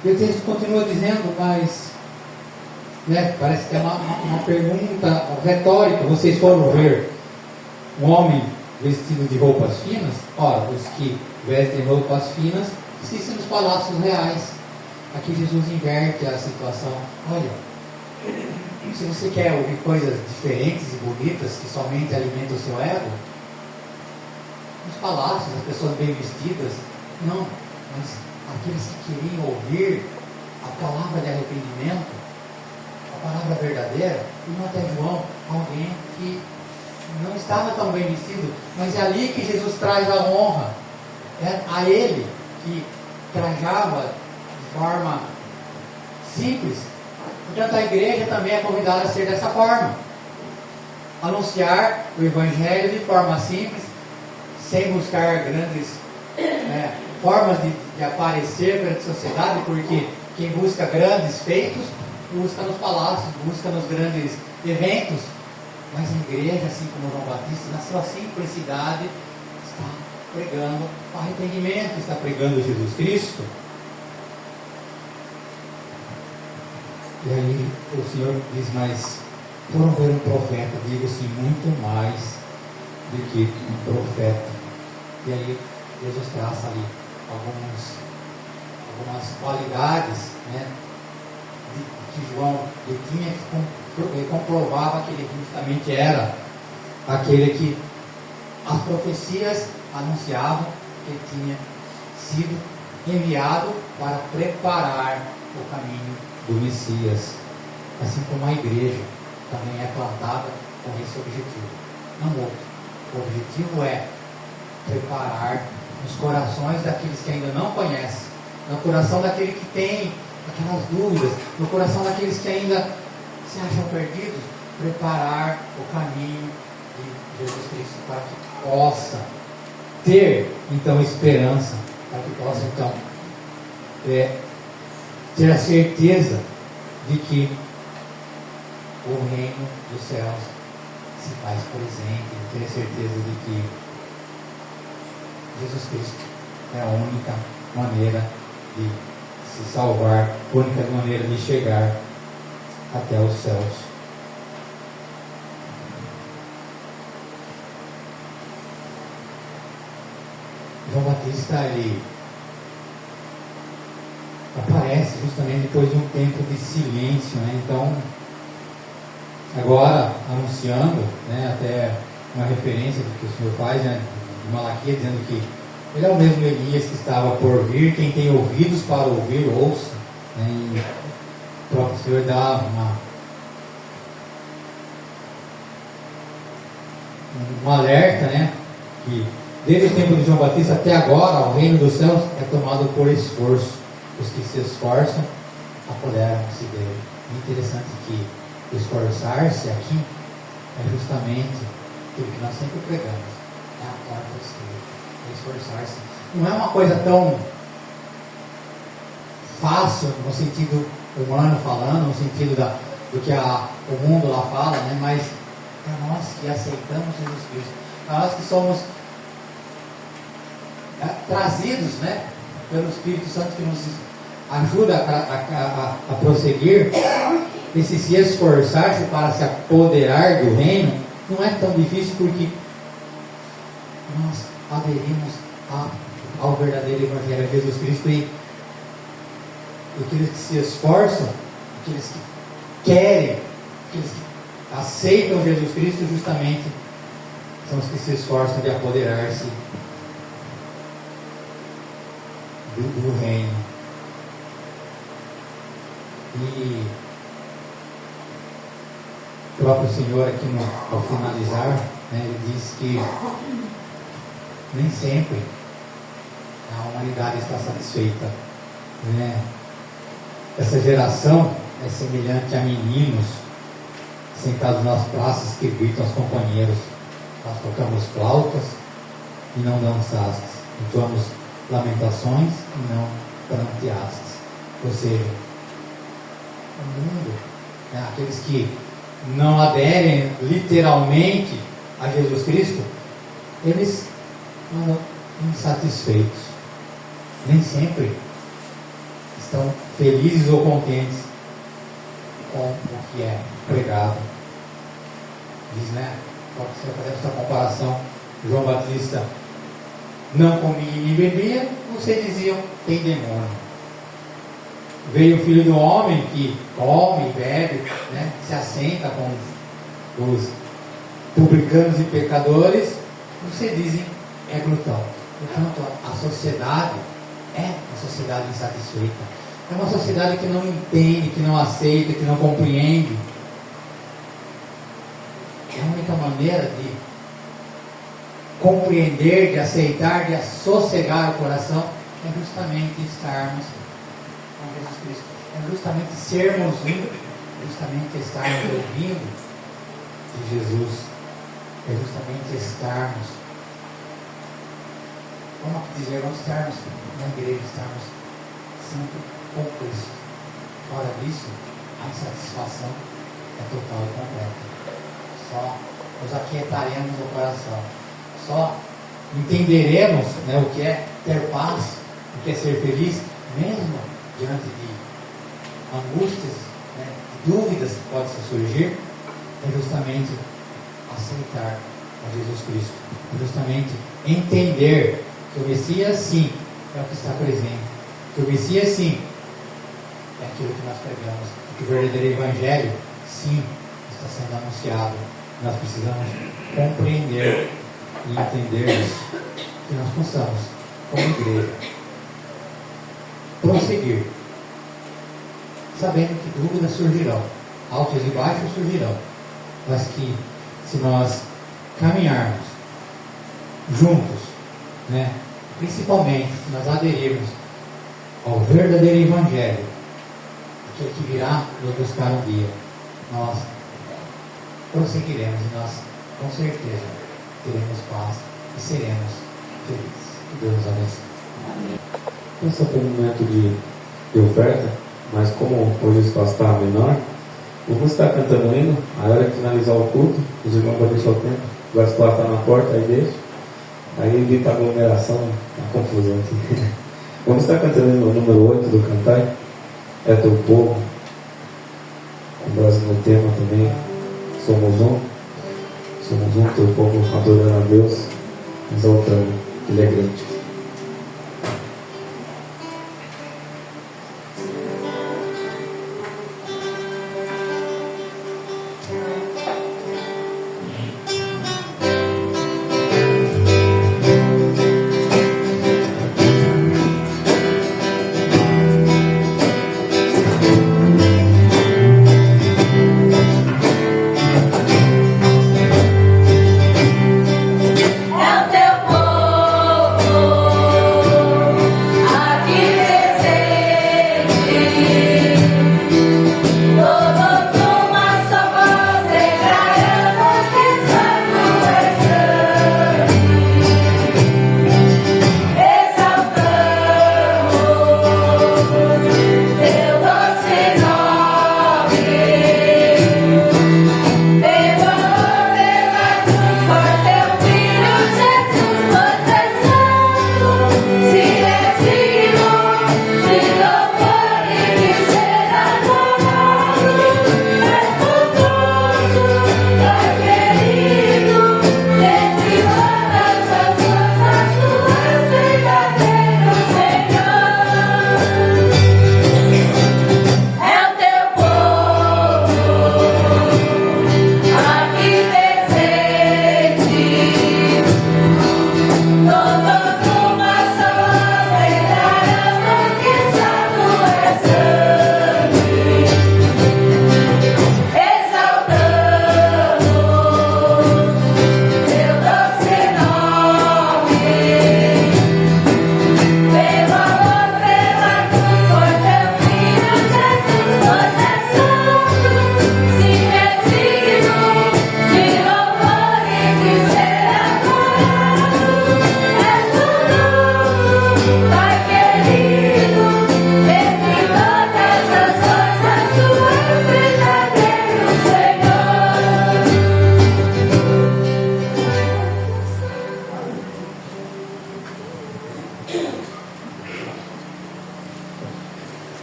E o texto continua dizendo, mas parece que é uma pergunta retórica. Vocês foram ver um homem vestido de roupas finas? Ora, os que vestem roupas finas existem nos palácios reais. Aqui Jesus inverte a situação. Olha, se você quer ouvir coisas diferentes e bonitas que somente alimentam o seu ego, nos palácios, as pessoas bem vestidas, não, mas aqueles que queriam ouvir a palavra de arrependimento, a palavra verdadeira, e até João, alguém que não estava tão bem vestido, mas é ali que Jesus traz a honra. É a ele que trajava de forma simples. Portanto, a igreja também é convidada a ser dessa forma. Anunciar o Evangelho de forma simples, sem buscar grandes formas de aparecer perante a sociedade, porque quem busca grandes feitos, busca nos palácios, busca nos grandes eventos. Mas a igreja, assim como João Batista, na sua simplicidade, está pregando o arrependimento, está pregando Jesus Cristo. E aí o Senhor diz, mas foram ver um profeta, digo assim, muito mais do que um profeta. E aí Jesus traça ali algumas qualidades, que João ele tinha, ele comprovava que ele justamente era aquele que as profecias anunciavam que ele tinha sido enviado para preparar o caminho do Messias, assim como a igreja também é plantada com esse objetivo, não outro. O objetivo é preparar os corações daqueles que ainda não conhecem, no coração daquele que tem aquelas dúvidas, no coração daqueles que ainda se acham perdidos, preparar o caminho de Jesus Cristo para que possa ter então esperança, para que possa então ter a certeza de que o reino dos céus se faz presente, de ter certeza de que Jesus Cristo é a única maneira de se salvar, a única maneira de chegar até os céus. João Batista, ele aparece justamente depois de um tempo de silêncio, né? Então, agora anunciando, né, até uma referência do que o Senhor faz, né, de Malaquias, dizendo que ele é o mesmo Elias que estava por vir, quem tem ouvidos para ouvir, ouça, né? E o próprio Senhor dá um alerta, né, que desde o tempo de João Batista até agora, o reino dos céus é tomado por esforço. Os que se esforçam apoderam-se dele. É interessante que esforçar-se aqui é justamente aquilo que nós sempre pregamos. É a porta estreita. É esforçar-se. Não é uma coisa tão fácil no sentido humano falando, no sentido do que o mundo lá fala, né? Mas para nós que aceitamos Jesus Cristo, para nós que somos trazidos, né, pelo Espírito Santo que nos ajuda a prosseguir, esse se esforçar-se para se apoderar do reino, não é tão difícil porque nós aderimos ao verdadeiro Evangelho, a Jesus Cristo, e aqueles que se esforçam, aqueles que querem, aqueles que aceitam Jesus Cristo, justamente são os que se esforçam de apoderar-se do reino. E o próprio Senhor aqui ao finalizar, né, ele diz que nem sempre a humanidade está satisfeita, né? Essa geração é semelhante a meninos sentados nas praças que gritam aos companheiros: nós tocamos flautas e não dançastes, entoamos lamentações e não pranteastes. Ou seja, o mundo, né, aqueles que não aderem literalmente a Jesus Cristo, eles estão insatisfeitos, nem sempre estão felizes ou contentes com o que é pregado. Diz, né, pode ser fazer essa comparação: João Batista não comia nem bebia, vocês diziam tem demônio. Veio o Filho do Homem que come, bebe, né, se assenta com os publicanos e pecadores, vocês dizem é glutão. Portanto, a sociedade é uma sociedade insatisfeita. É uma sociedade que não entende, que não aceita, que não compreende. A única maneira de compreender, de aceitar, de assossegar o coração é justamente estarmos com Jesus Cristo. É justamente sermos um, é justamente estarmos ouvindo de Jesus. É justamente estarmos, vamos dizer, vamos estarmos na igreja, estarmos sempre com Cristo. Fora disso, a insatisfação é total e completa. Só nos aquietaremos no coração. Só entenderemos, né, o que é ter paz, o que é ser feliz, mesmo diante de angústias, né, de dúvidas que possam surgir, é justamente aceitar a Jesus Cristo. É justamente entender que o Messias, sim, é o que está presente. Que o Messias, sim, é aquilo que nós pregamos. Que o verdadeiro Evangelho, sim, está sendo anunciado. Nós precisamos compreender e entender isso. Que nós possamos, como igreja, prosseguir, sabendo que dúvidas surgirão, altos e baixos surgirão, mas que se nós caminharmos juntos, né, principalmente se nós aderirmos ao verdadeiro Evangelho, aquele que virá nos buscar um dia, nós prosseguiremos e nós, com certeza, teremos paz e seremos felizes. Que Deus nos abençoe. Esse é o momento de oferta. mas como hoje o espaço está menor, vamos estar cantando o hino. A hora de finalizar o culto, os irmãos vão deixar o tempo. O espaço está na porta, aí deixa. Aí evita a aglomeração, a confusão aqui. Vamos estar cantando o número 8 do Cantai. É teu povo. Com base no tema também. Somos um, teu povo adorando a Deus, exaltando, Ele é grande.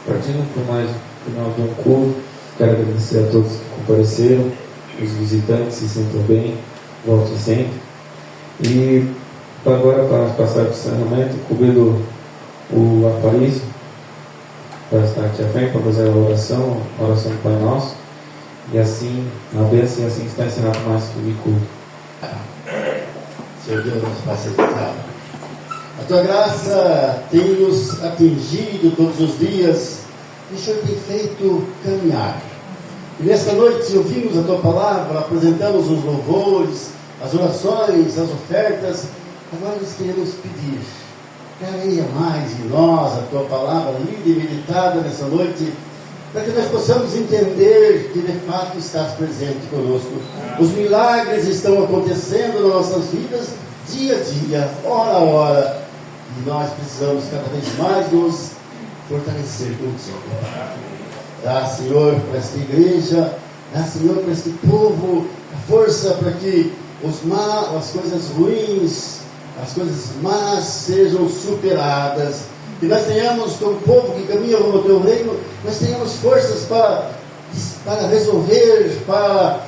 Partindo para mais final de um culto, quero agradecer a todos que compareceram, os visitantes se sentam bem, voltem sempre. E agora, para passar para o encerramento, convido o Aparício para estar aqui à frente, para fazer a oração do Pai Nosso. E assim, a bênção, e assim está encerrado mais o culto. Senhor Deus, nos facilitar. A tua graça tem nos atingido todos os dias e o Senhor tem feito caminhar. E nesta noite ouvimos a tua palavra, apresentamos os louvores, as orações, as ofertas. Agora nós queremos pedir, clareia mais em nós a tua palavra lida e meditada nessa noite, para que nós possamos entender que de fato estás presente conosco. Os milagres estão acontecendo nas nossas vidas, dia a dia, hora a hora, e nós precisamos cada vez mais nos fortalecer contigo. Dá, Senhor, para esta igreja, dá, Senhor, para este povo, a força para que as coisas ruins, as coisas más sejam superadas. Que nós tenhamos, como povo que caminha rumo ao teu reino, nós tenhamos forças para resolver, para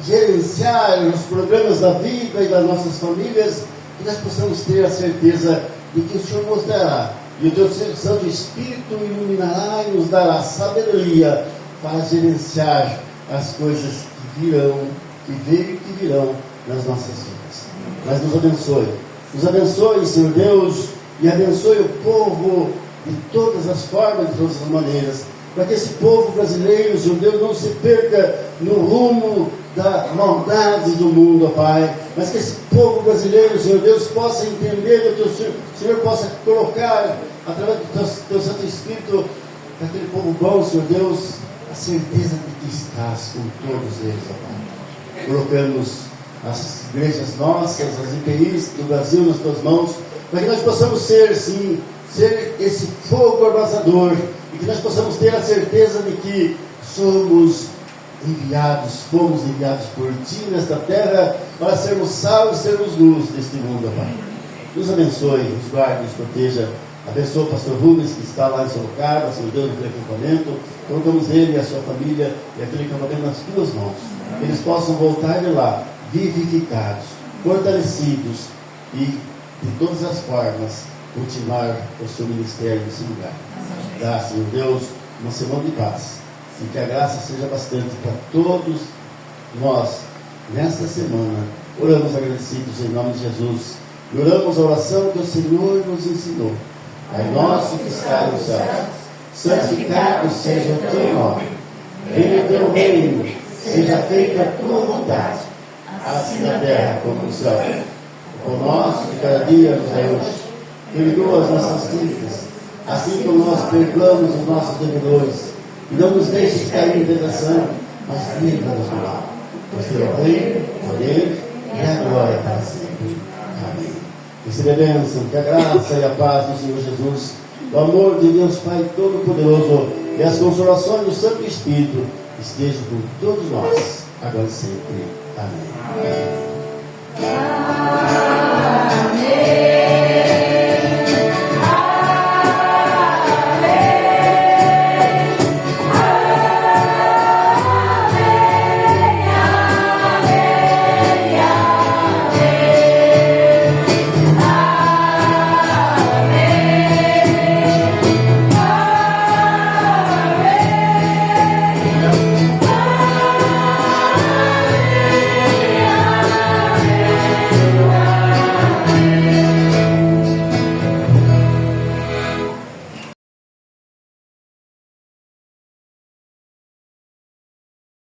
gerenciar os problemas da vida e das nossas famílias, que nós possamos ter a certeza de que o Senhor nos dará, e o teu Santo Espírito iluminará e nos dará sabedoria para gerenciar as coisas que virão, que veio e que virão nas nossas vidas. Mas nos abençoe, Senhor Deus, e abençoe o povo de todas as formas, de todas as maneiras, para que esse povo brasileiro, Senhor Deus, não se perca no rumo da maldade do mundo, ó Pai, mas que esse povo brasileiro, Senhor Deus, possa entender que o Senhor possa colocar, através do teu Santo Espírito, para aquele povo bom, Senhor Deus, a certeza de que estás com todos eles, ó Pai. Colocamos as igrejas nossas, as IPIs do Brasil nas tuas mãos, para que nós possamos ser, sim, ser esse fogo abrasador e que nós possamos ter a certeza de que somos enviados, fomos enviados por Ti nesta terra para sermos sal e sermos luz deste mundo, Pai. Nos abençoe, nos guarde, nos proteja. Abençoa o pastor Rubens, que está lá em Sorocaba, ajudando pelo acampamento. Colocamos ele e a sua família e aquele acampamento nas tuas mãos. Eles possam voltar de lá, vivificados, fortalecidos e, de todas as formas, continuar o seu ministério nesse lugar. Dá, Senhor Deus, uma semana de paz. E que a graça seja bastante para todos nós nesta semana. Oramos agradecidos em nome de Jesus. E oramos a oração que o Senhor nos ensinou. Pai nosso que está nos céus, santificado seja o teu nome. Venha o teu reino, seja feita a tua vontade, assim na terra como no céu. O pão nosso de cada dia nos dai hoje. Perdoa as nossas dívidas, assim como nós perdoamos os nossos devedores. E não nos deixes cair em tentação, mas livra-nos do mal. Pois teu é o reino, o poder e a glória para sempre. Amém. Receba a bênção, que a graça e a paz do Senhor Jesus, o amor de Deus Pai Todo-Poderoso e as consolações do Santo Espírito estejam com todos nós, agora e sempre. Amém. Amém.